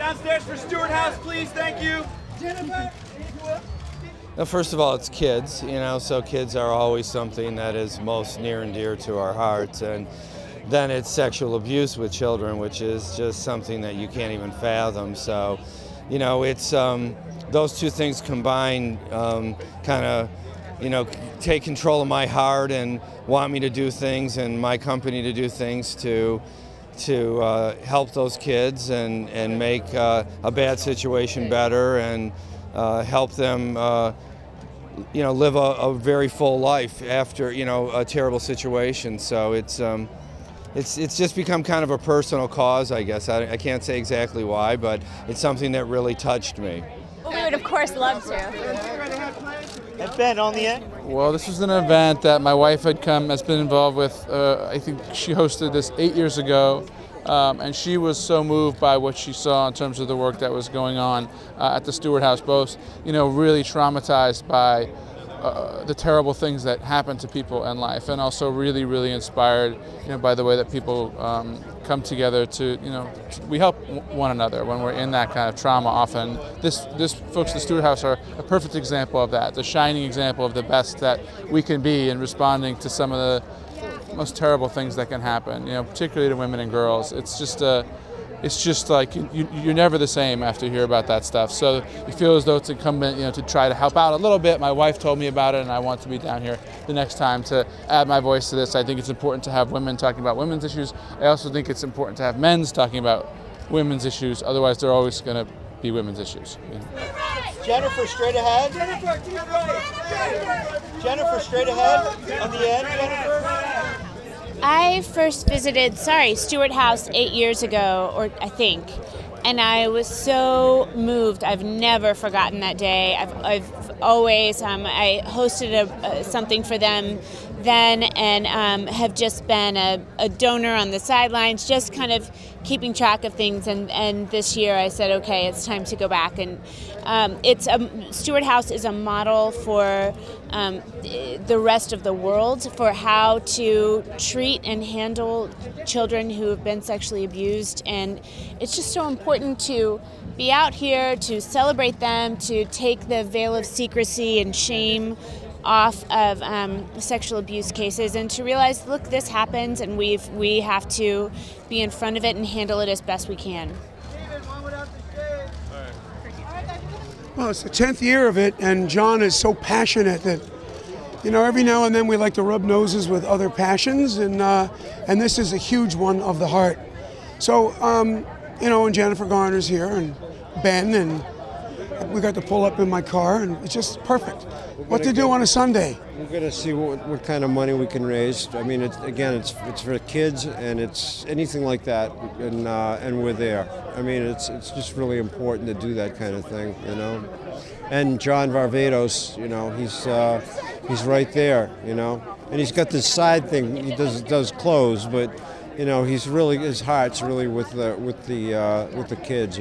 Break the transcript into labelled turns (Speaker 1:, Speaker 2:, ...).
Speaker 1: Downstairs for Stuart House, please. Thank you. Jennifer.
Speaker 2: Now, first of all, it's kids, so kids are always something that is most near and dear to our hearts. And then it's sexual abuse with children, which is just something that you can't even fathom. So, it's those two things combined kind of, take control of my heart and want me to do things and my company to do things to help those kids and make a bad situation better and help them live a very full life after a terrible situation. So it's just become kind of a personal cause, I guess. I can't say exactly why, but it's something that really touched me.
Speaker 3: Well, we would of course love to.
Speaker 1: And Ben, on the end.
Speaker 4: Well, this was an event that my wife has been involved with. I think she hosted this 8 years ago, and she was so moved by what she saw in terms of the work that was going on at the Stuart House, both, really traumatized by the terrible things that happen to people in life, and also really, really inspired, by the way that people come together to, we help one another when we're in that kind of trauma often. This folks at the Stuart House are a perfect example of that, the shining example of the best that we can be in responding to some of the most terrible things that can happen, particularly to women and girls. It's just like you're never the same after you hear about that stuff. So you feel as though it's incumbent, to try to help out a little bit. My wife told me about it, and I want to be down here the next time to add my voice to this. I think it's important to have women talking about women's issues. I also think it's important to have men's talking about women's issues. Otherwise, they're always going to be women's issues.
Speaker 1: Jennifer, straight ahead. Jennifer, to your right. Jennifer, straight ahead. On the end, Jennifer.
Speaker 3: I first visited, Stuart House 8 years ago, or I think, and I was so moved. I've never forgotten that day. I've always, I hosted something for them then, and have just been a donor on the sidelines, just kind of keeping track of things. And this year I said, okay, it's time to go back. And Stuart House is a model for the rest of the world for how to treat and handle children who have been sexually abused. And it's just so important to be out here, to celebrate them, to take the veil of secrecy and shame off of sexual abuse cases, and to realize, look, this happens, and we have to be in front of it and handle it as best we can.
Speaker 5: Well, it's the 10th year of it, and John is so passionate that, every now and then we like to rub noses with other passions, and this is a huge one of the heart. So, and Jennifer Garner's here, and Ben, and we got to pull up in my car, and it's just perfect. What to do on a Sunday?
Speaker 6: We're going to see what kind of money we can raise. I mean, it's for kids, and it's anything like that, and we're there. I mean, it's just really important to do that kind of thing, And John Varvatos, he's right there, and he's got this side thing. He does clothes, but his heart's really with the kids,